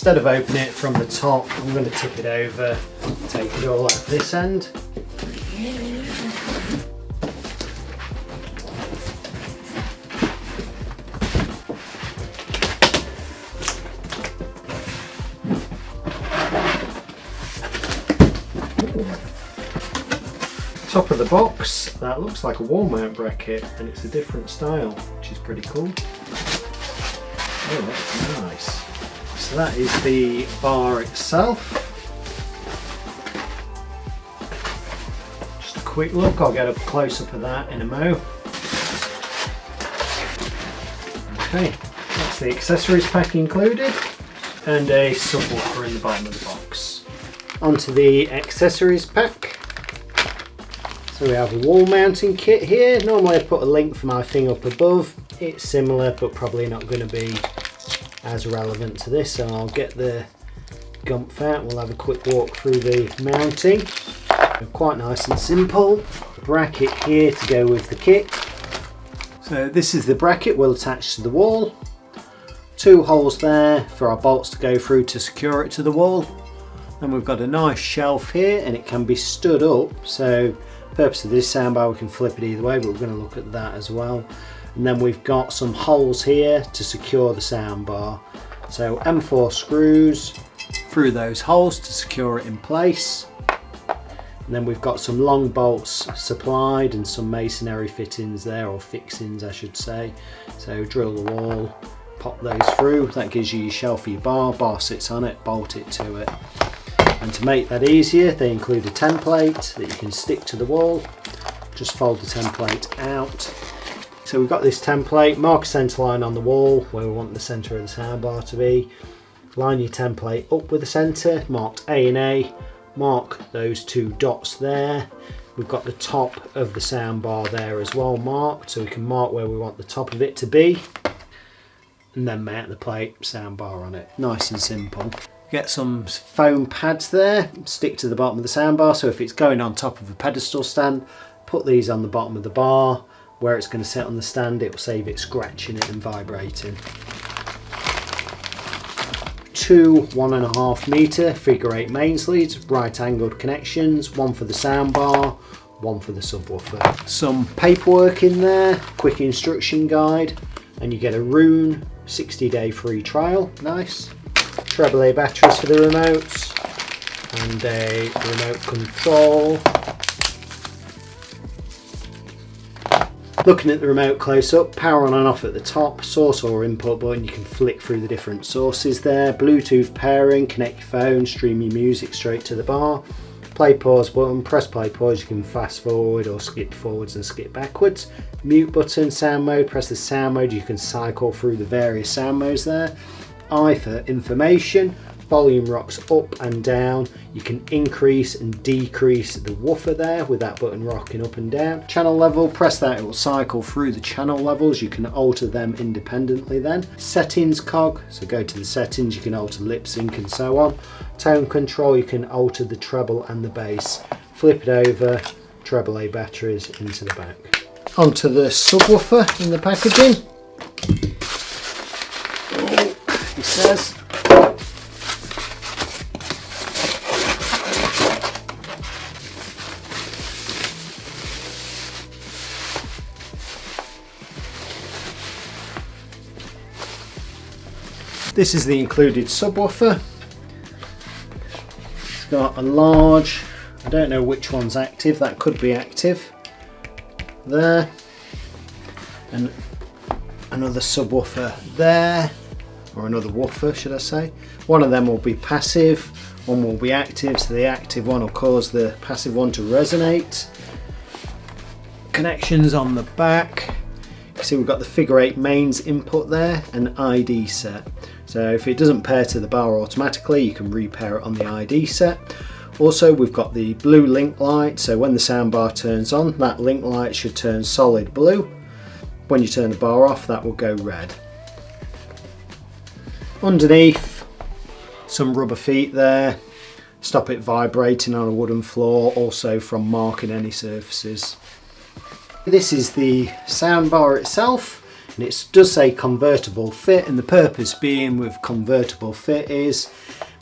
instead of opening it from the top, I'm going to tip it over, take it all out this end. Top of the box, that looks like a wall mount bracket and it's a different style, which is pretty cool. Oh, that's nice. So that is the bar itself. Just a quick look, I'll get a close-up of that in a mo. Okay, that's the accessories pack included and a subwoofer in the bottom of the box. Onto the accessories pack. So we have a wall mounting kit here. Normally I put a link for my thing up above. It's similar but probably not going to be as relevant to this, so I'll get the gump out. We'll have a quick walk through the mounting. Quite nice and simple. Bracket here to go with the kit. So this is the bracket we'll attach to the wall. 2 holes there for our bolts to go through to secure it to the wall. Then we've got a nice shelf here and it can be stood up, so the purpose of this soundbar we can flip it either way, but we're going to look at that as well. And then we've got some holes here to secure the soundbar. So M4 screws through those holes to secure it in place. And then we've got some long bolts supplied and some masonry fittings there, or fixings I should say. So drill the wall, pop those through, that gives you your shelf for your bar sits on it, bolt it to it. And to make that easier, they include a template that you can stick to the wall. Just fold the template out. So we've got this template, mark a centre line on the wall where we want the centre of the soundbar to be. Line your template up with the centre, marked A and A. Mark those 2 dots there. We've got the top of the soundbar there as well marked, so we can mark where we want the top of it to be. And then mount the plate soundbar on it. Nice and simple. Get some foam pads there, stick to the bottom of the soundbar, so if it's going on top of a pedestal stand, put these on the bottom of the bar. Where it's going to sit on the stand, it will save it scratching it and vibrating. 2 1.5 metre figure 8 mains leads, right angled connections, 1 for the soundbar, 1 for the subwoofer. Some paperwork in there, quick instruction guide, and you get a Rune 60-day free trial, nice. Treble A batteries for the remotes, and a remote control. Looking at the remote close up, power on and off at the top, source or input button, you can flick through the different sources there. Bluetooth pairing, connect your phone, stream your music straight to the bar. Play pause button, press play pause, you can fast forward or skip forwards and skip backwards. Mute button, sound mode, press the sound mode, you can cycle through the various sound modes there. I for information, volume rocks up and down. You can increase and decrease the woofer there with that button rocking up and down. Channel level, press that, it will cycle through the channel levels. You can alter them independently then. Settings cog, so go to the settings, you can alter lip sync and so on. Tone control, you can alter the treble and the bass. Flip it over, treble A batteries into the back. Onto the subwoofer in the packaging. He says. This is the included subwoofer. It's got a large, I don't know which one's active, that could be active there, and another subwoofer there, or another woofer should I say. One of them will be passive, one will be active, so the active one will cause the passive one to resonate. Connections on the back. You see we've got the figure 8 mains input there, and ID set. So if it doesn't pair to the bar automatically, you can repair it on the ID set. Also, we've got the blue link light, so when the soundbar turns on, that link light should turn solid blue. When you turn the bar off, that will go red. Underneath, some rubber feet there, stop it vibrating on a wooden floor, also from marking any surfaces. This is the soundbar itself. And it does say convertible fit, and the purpose being with convertible fit is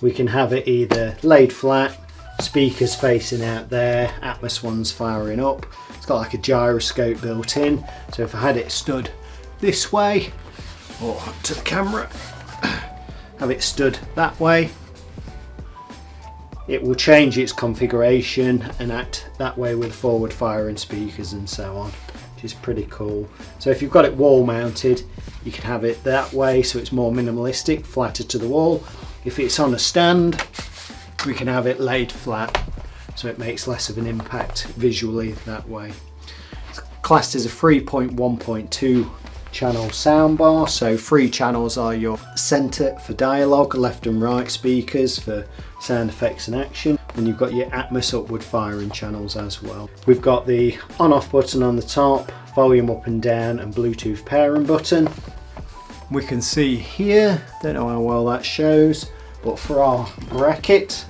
we can have it either laid flat, speakers facing out there, Atmos ones firing up. It's got like a gyroscope built in, so if I had it stood this way, or to the camera, have it stood that way, it will change its configuration and act that way with forward firing speakers and so on, which is pretty cool. So if you've got it wall mounted, you can have it that way, so it's more minimalistic, flatter to the wall. If it's on a stand, we can have it laid flat, so it makes less of an impact visually that way. It's classed as a 3.1.2 channel soundbar, so 3 channels are your centre for dialogue, left and right speakers for sound effects and action, and you've got your Atmos upward firing channels as well. We've got the on-off button on the top, volume up and down, and Bluetooth pairing button. We can see here, don't know how well that shows, but for our bracket,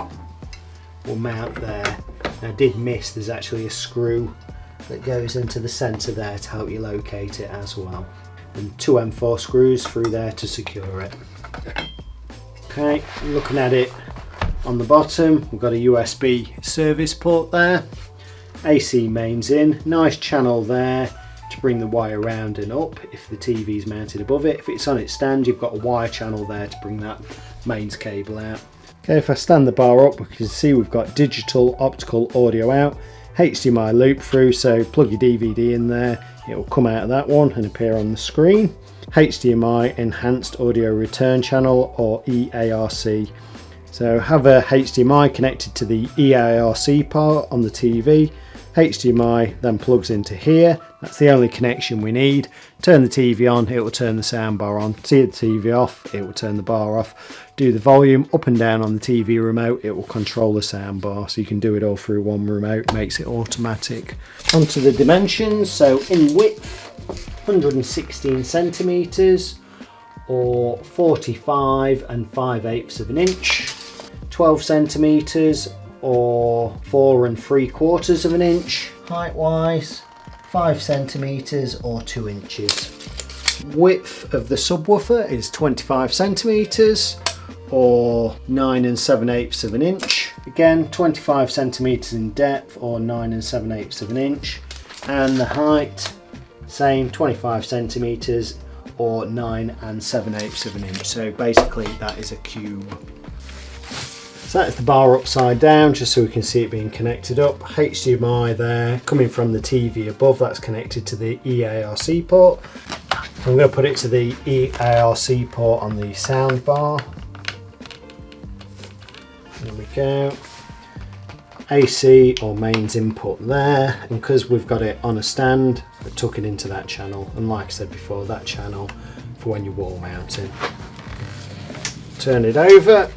we'll mount there. I did miss, there's actually a screw that goes into the centre there to help you locate it as well. And 2 M4 screws through there to secure it. Okay, looking at it on the bottom, we've got a USB service port there. AC mains in, nice channel there to bring the wire round and up if the TV is mounted above it. If it's on its stand, you've got a wire channel there to bring that mains cable out. Okay, if I stand the bar up, we can see we've got digital optical audio out, HDMI loop through, so plug your DVD in there, it will come out of that one and appear on the screen. HDMI enhanced audio return channel, or EARC. So have a HDMI connected to the EARC part on the TV. HDMI then plugs into here. That's the only connection we need. Turn the TV on, it will turn the soundbar on. See the TV off, it will turn the bar off. Do the volume up and down on the TV remote, it will control the soundbar. So you can do it all through one remote, makes it automatic. Onto the dimensions. So in width, 116 centimeters, or 45 5/8 of an inch. 12 centimeters, or 4 3/4 of an inch. Height wise, 5 centimeters or 2 inches. Width of the subwoofer is 25 centimeters, or 9 7/8 of an inch. Again, 25 centimeters in depth, or 9 7/8 of an inch. And the height, same, 25 centimeters, or 9 7/8 of an inch. So basically that is a cube. So that's the bar upside down, just so we can see it being connected up. HDMI there, coming from the TV above, that's connected to the EARC port. I'm going to put it to the EARC port on the soundbar. There we go. AC or mains input there, and because we've got it on a stand, I took it into that channel, and like I said before, that channel for when you're wall mounting. Turn it over.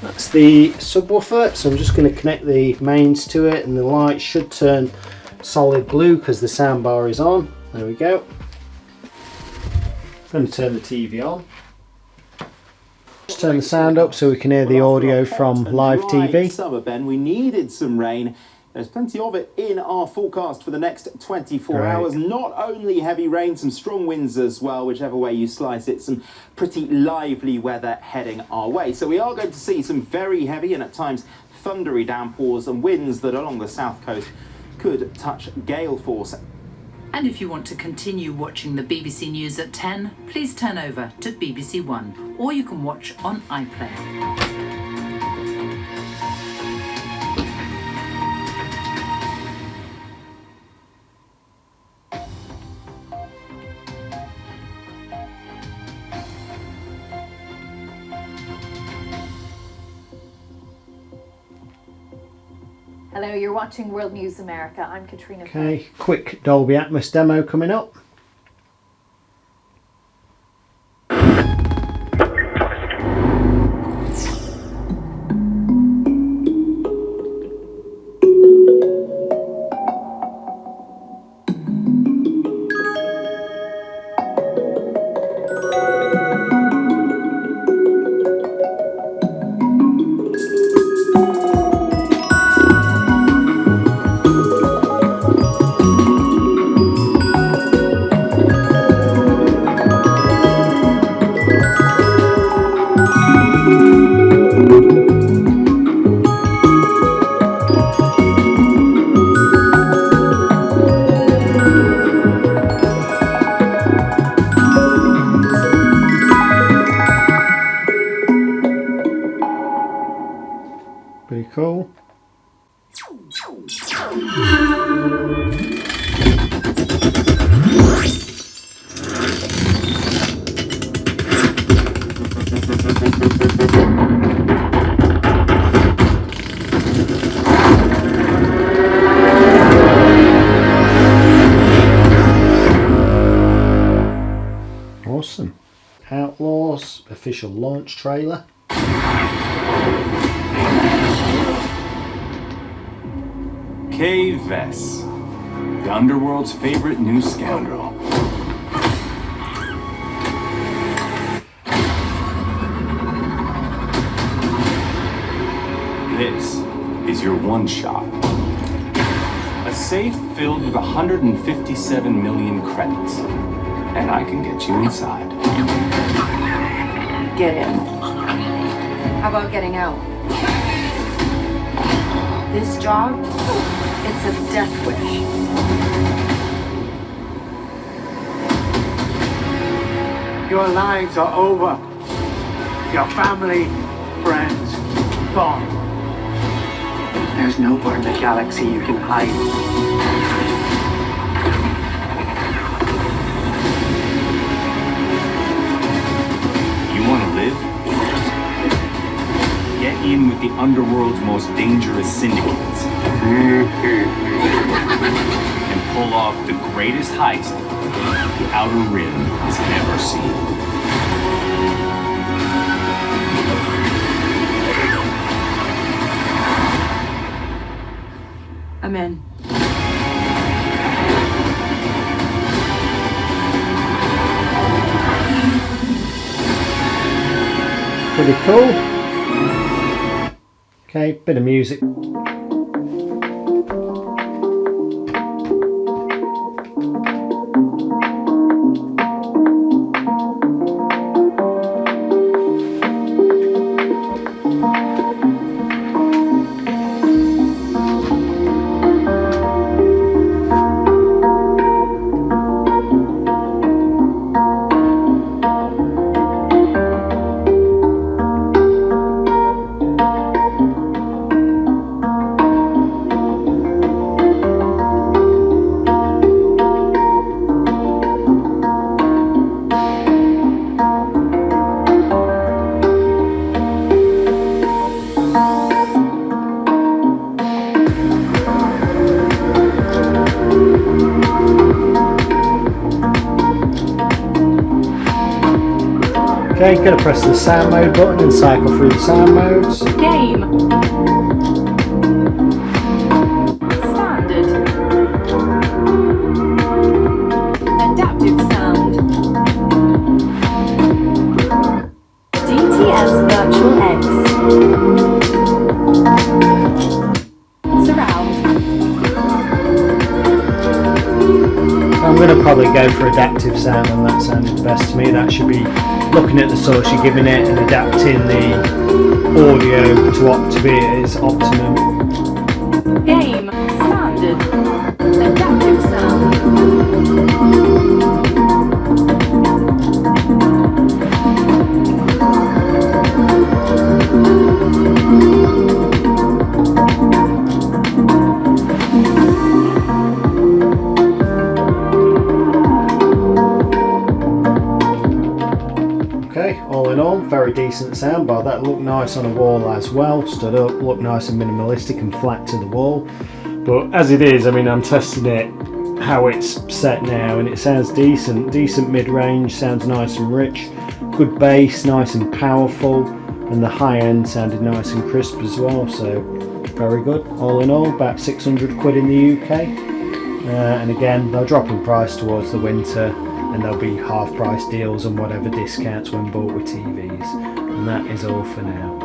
That's the subwoofer, so I'm just going to connect the mains to it, and the light should turn solid blue because the soundbar is on. There we go. I'm going to turn the TV on. Just turn the sound up so we can hear the audio from live TV. Summer, Ben, we needed some rain. There's plenty of it in our forecast for the next 24 hours. Not only heavy rain, some strong winds as well, whichever way you slice it. Some pretty lively weather heading our way. So we are going to see some very heavy and at times thundery downpours and winds that along the south coast could touch gale force. And if you want to continue watching the BBC News at 10, please turn over to BBC One, or you can watch on iPlayer. Hello, you're watching World News America. I'm Katrina. Okay, quick Dolby Atmos demo coming up. awesome. Outlaws official launch trailer. K-Vess, the underworld's favorite new scoundrel. This is your one shot. A safe filled with 157 million credits. And I can get you inside. Get in. How about getting out? This job, it's a death wish. Your lives are over. Your family, friends, gone. There's nowhere in the galaxy you can hide. You want to live? Get in with the underworld's most dangerous syndicates. And pull off the greatest heist the Outer Rim has ever seen. I'm in. Pretty cool. Okay, bit of music. Okay, gonna press the sound mode button and cycle through the sound modes. Game. Standard. Adaptive sound. DTS Virtual X. Surround. I'm gonna probably go for adaptive sound, and that sounded the best to me. That should be looking at the source you're giving it and adapting the audio to what to be its optimum. Game. Standard. Adaptive sound. Okay, all in all, very decent soundbar. That looked nice on a wall as well. Stood up, looked nice and minimalistic and flat to the wall. But as it is, I mean, I'm testing it how it's set now, and it sounds decent. Decent mid-range, sounds nice and rich. Good bass, nice and powerful, and the high end sounded nice and crisp as well. So very good. All in all, about 600 quid in the UK. And again, they'll drop in price towards the winter, and there'll be half price deals and whatever discounts when bought with TVs. And that is all for now.